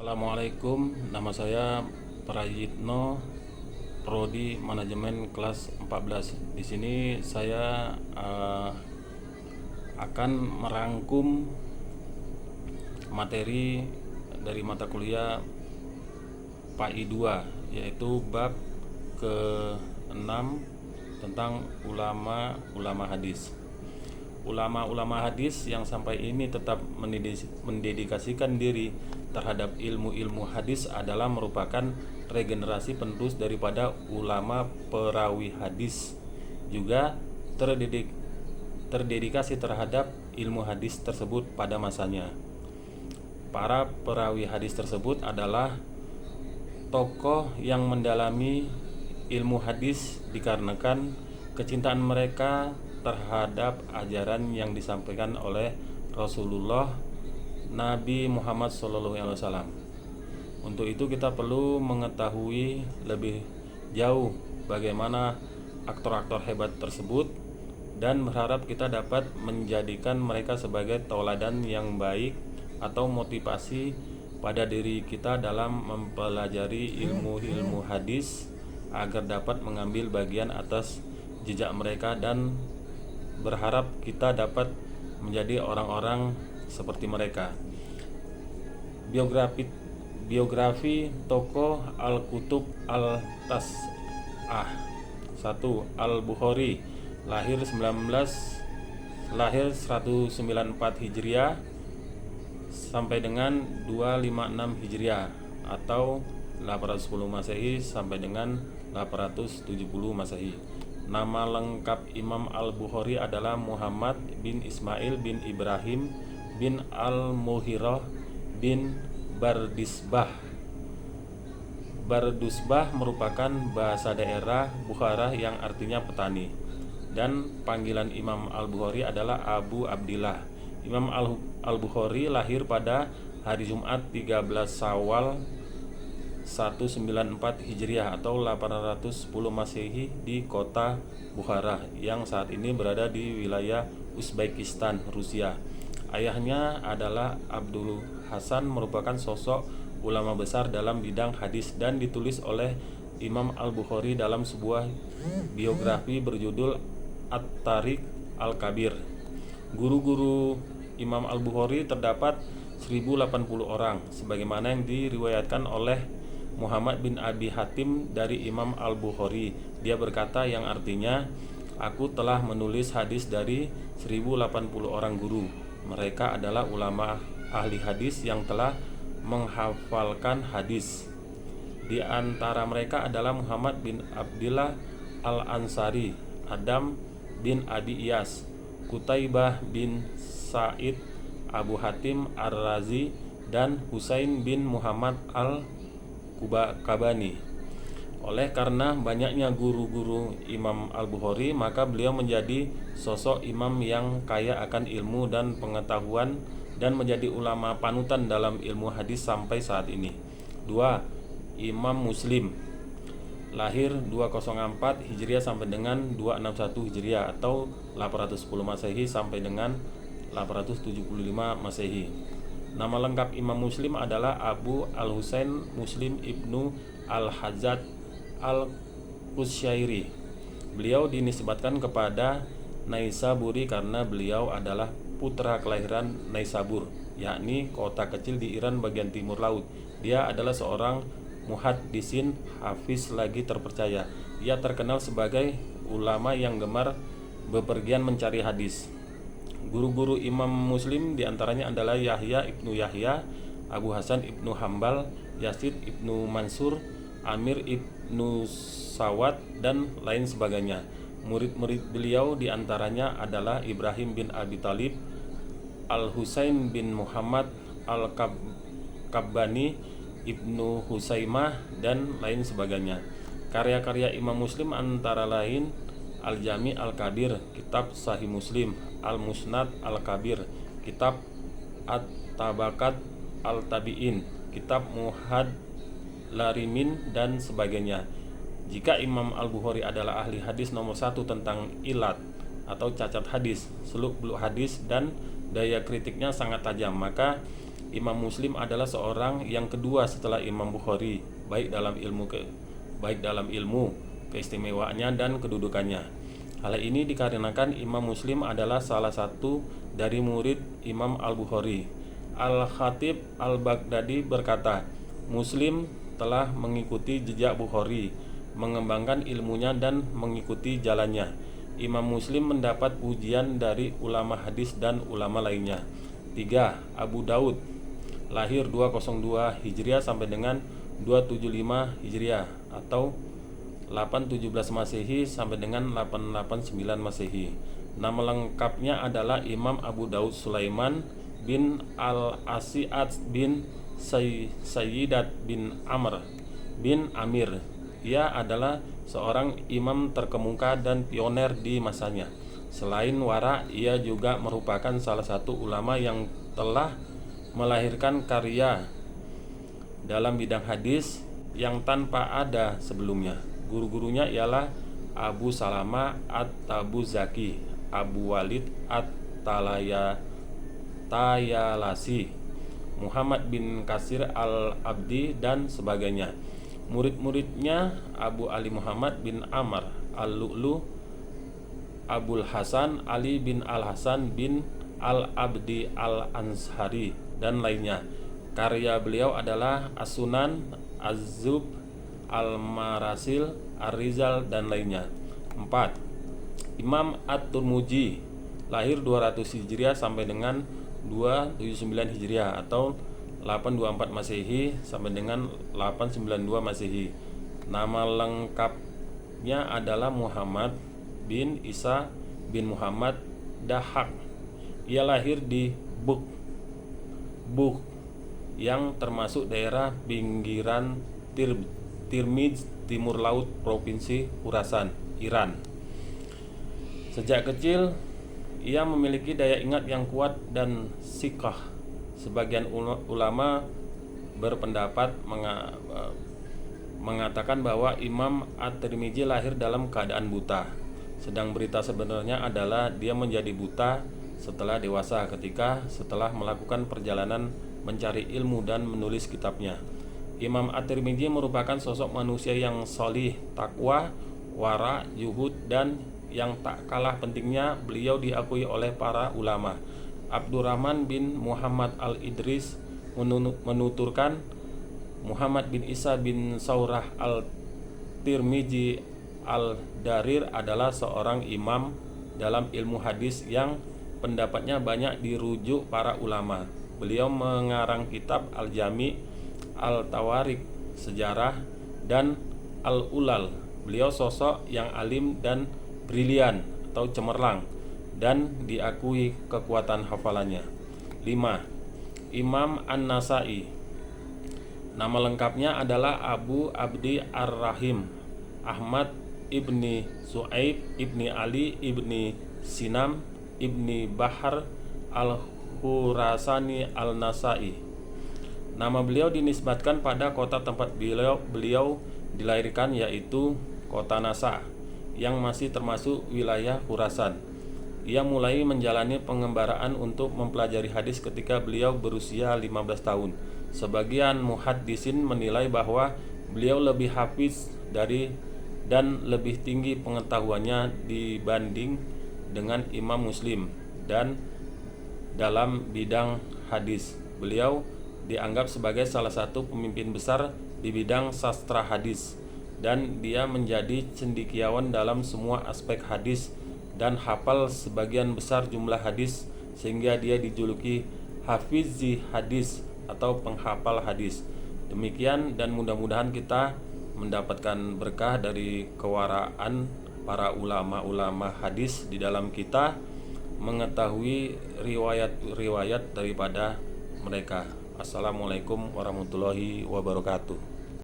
Assalamualaikum, nama saya Prayitno, Prodi Manajemen kelas 14. Di sini saya akan merangkum materi dari mata kuliah PAI 2, yaitu bab ke-6 tentang ulama hadis. Ulama hadis yang sampai ini tetap mendedikasikan diri terhadap ilmu-ilmu hadis adalah merupakan regenerasi penerus daripada ulama perawi hadis, juga terdedikasi terhadap ilmu hadis tersebut pada masanya. Para perawi hadis tersebut adalah tokoh yang mendalami ilmu hadis dikarenakan kecintaan mereka terhadap ajaran yang disampaikan oleh Rasulullah Nabi Muhammad SAW. Untuk itu kita perlu mengetahui lebih jauh bagaimana aktor-aktor hebat tersebut dan berharap kita dapat menjadikan mereka sebagai tauladan yang baik atau motivasi pada diri kita dalam mempelajari ilmu-ilmu hadis agar dapat mengambil bagian atas jejak mereka dan berharap kita dapat menjadi orang-orang seperti mereka. Biografi tokoh Al-Kutub Al-Tas'ah. 1. Al-Bukhari, lahir 194 Hijriah sampai dengan 256 Hijriah atau 810 Masehi sampai dengan 870 Masehi. Nama lengkap Imam Al-Bukhari adalah Muhammad bin Ismail bin Ibrahim bin Al-Mughirah bin Bardisbah. Bardusbah merupakan bahasa daerah Bukhara yang artinya petani. Dan panggilan Imam Al-Bukhari adalah Abu Abdillah. Imam Al-Bukhari lahir pada hari Jumat 13 Syawal 194 Hijriah atau 810 Masehi di kota Bukhara yang saat ini berada di wilayah Uzbekistan, Rusia. Ayahnya adalah Abdul Hasan, merupakan sosok ulama besar dalam bidang hadis dan ditulis oleh Imam Al-Bukhari dalam sebuah biografi berjudul At-Tariq Al-Kabir. Guru-guru Imam Al-Bukhari terdapat 1080 orang sebagaimana yang diriwayatkan oleh Muhammad bin Abi Hatim dari Imam Al-Bukhari. Dia berkata yang artinya, aku telah menulis hadis dari 1080 orang guru. Mereka adalah ulama ahli hadis yang telah menghafalkan hadis. Di antara mereka adalah Muhammad bin Abdillah Al-Ansari, Adam bin Abi Iyas, Qutaibah bin Sa'id, Abu Hatim Ar-Razi, dan Husain bin Muhammad Al-Kabani. Oleh karena banyaknya guru-guru Imam Al-Bukhari, maka beliau menjadi sosok imam yang kaya akan ilmu dan pengetahuan dan menjadi ulama panutan dalam ilmu hadis sampai saat ini. 2. Imam Muslim, lahir 204 Hijriah sampai dengan 261 Hijriah atau 810 Masehi sampai dengan 875 Masehi. Nama lengkap Imam Muslim adalah Abu Al-Husain Muslim Ibnu Al-Hajjaj Al-Qusyairi. Beliau dinisbatkan kepada Naisaburi karena beliau adalah putra kelahiran Naisabur, yakni kota kecil di Iran bagian timur laut. Dia adalah seorang muhaddisin, hafiz lagi terpercaya. Ia terkenal sebagai ulama yang gemar bepergian mencari hadis. Guru-guru Imam Muslim diantaranya adalah Yahya ibnu Yahya, Abu Hasan ibnu Hambal, Yazid ibnu Mansur, Amir ibnu Sawad, dan lain sebagainya. Murid-murid beliau diantaranya adalah Ibrahim bin Abi Talib, Al-Husain bin Muhammad Al-Kabbani, Ibnu Husaimah, dan lain sebagainya. Karya-karya Imam Muslim antara lain Al-Jami Al-Kabir, Kitab Sahih Muslim, Al-Musnad Al-Kabir, Kitab At-Tabakat Al-Tabi'in, Kitab Muhad Larimin, dan sebagainya. Jika Imam Al-Bukhari adalah ahli hadis nomor 1 tentang ilat atau cacat hadis, seluk-beluk hadis, dan daya kritiknya sangat tajam, maka Imam Muslim adalah seorang yang kedua setelah Imam Bukhari, baik dalam ilmu, keistimewaannya dan kedudukannya. Hal ini dikarenakan Imam Muslim adalah salah satu dari murid Imam Al-Bukhari. Al-Khatib Al-Baghdadi berkata, Muslim telah mengikuti jejak Bukhari, mengembangkan ilmunya dan mengikuti jalannya. Imam Muslim mendapat pujian dari ulama hadis dan ulama lainnya. 3. Abu Daud, lahir 202 Hijriah sampai dengan 275 Hijriah atau 817 Masehi sampai dengan 889 Masehi. Nama lengkapnya adalah Imam Abu Daud Sulaiman bin Al-Asi'ad bin Sayyidat bin Amr bin Amir. Ia adalah seorang imam terkemuka dan pioner di masanya. Selain wara, ia juga merupakan salah satu ulama yang telah melahirkan karya dalam bidang hadis yang tanpa ada sebelumnya. Guru-gurunya ialah Abu Salama At-Tabuzaki, Abu Walid At-Tayalasi, Muhammad bin Kasir Al-Abdi dan sebagainya. Murid-muridnya Abu Ali Muhammad bin Amr Al-Lu'lu, Abul Hasan Ali bin Al-Hasan bin Al-Abdi Al-Ansari dan lainnya. Karya beliau adalah As-Sunan, Az-Zub, Al-Marasil, Ar-Rizal dan lainnya. 4. Imam At-Tirmidzi, lahir 200 Hijriah sampai dengan 279 Hijriah atau 824 Masehi sampai dengan 892 Masehi. Nama lengkapnya adalah Muhammad bin Isa bin Muhammad Dahak. Ia lahir di Buk yang termasuk daerah pinggiran Tirmiz, timur laut provinsi Khurasan, Iran. Sejak kecil ia memiliki daya ingat yang kuat dan siqah. Sebagian ulama berpendapat mengatakan bahwa Imam At-Tirmidzi lahir dalam keadaan buta. Sedang berita sebenarnya adalah dia menjadi buta setelah dewasa setelah melakukan perjalanan mencari ilmu dan menulis kitabnya. Imam At-Tirmidzi merupakan sosok manusia yang solih, takwa, wara, zuhud, dan yang tak kalah pentingnya beliau diakui oleh para ulama. Abdurrahman bin Muhammad Al-Idris menuturkan, Muhammad bin Isa bin Saurah Al-Tirmidzi Al-Darir adalah seorang imam dalam ilmu hadis yang pendapatnya banyak dirujuk para ulama. Beliau mengarang kitab Al-Jami, Al-Tawarik, Sejarah, dan Al-Ulal. Beliau sosok yang alim dan brilian atau cemerlang dan diakui kekuatan hafalannya. 5. Imam An-Nasai, nama lengkapnya adalah Abu Abdi Ar-Rahim Ahmad ibni Su'aib ibni Ali ibni Sinam ibni Bahar Al-Khurasani Al-Nasai. Nama beliau dinisbatkan pada kota tempat beliau dilahirkan, yaitu kota Nasa yang masih termasuk wilayah Khurasan. Ia mulai menjalani pengembaraan untuk mempelajari hadis ketika beliau berusia 15 tahun. Sebagian muhaddisin menilai bahwa beliau lebih hafiz dan lebih tinggi pengetahuannya dibanding dengan Imam Muslim dan dalam bidang hadis. Beliau dianggap sebagai salah satu pemimpin besar di bidang sastra hadis, dan dia menjadi cendekiawan dalam semua aspek hadis dan hafal sebagian besar jumlah hadis, sehingga dia dijuluki Hafizi hadis atau penghafal hadis. Demikian, dan mudah-mudahan kita mendapatkan berkah dari kewaraan para ulama-ulama hadis di dalam kita mengetahui riwayat-riwayat daripada mereka. Assalamualaikum warahmatullahi wabarakatuh.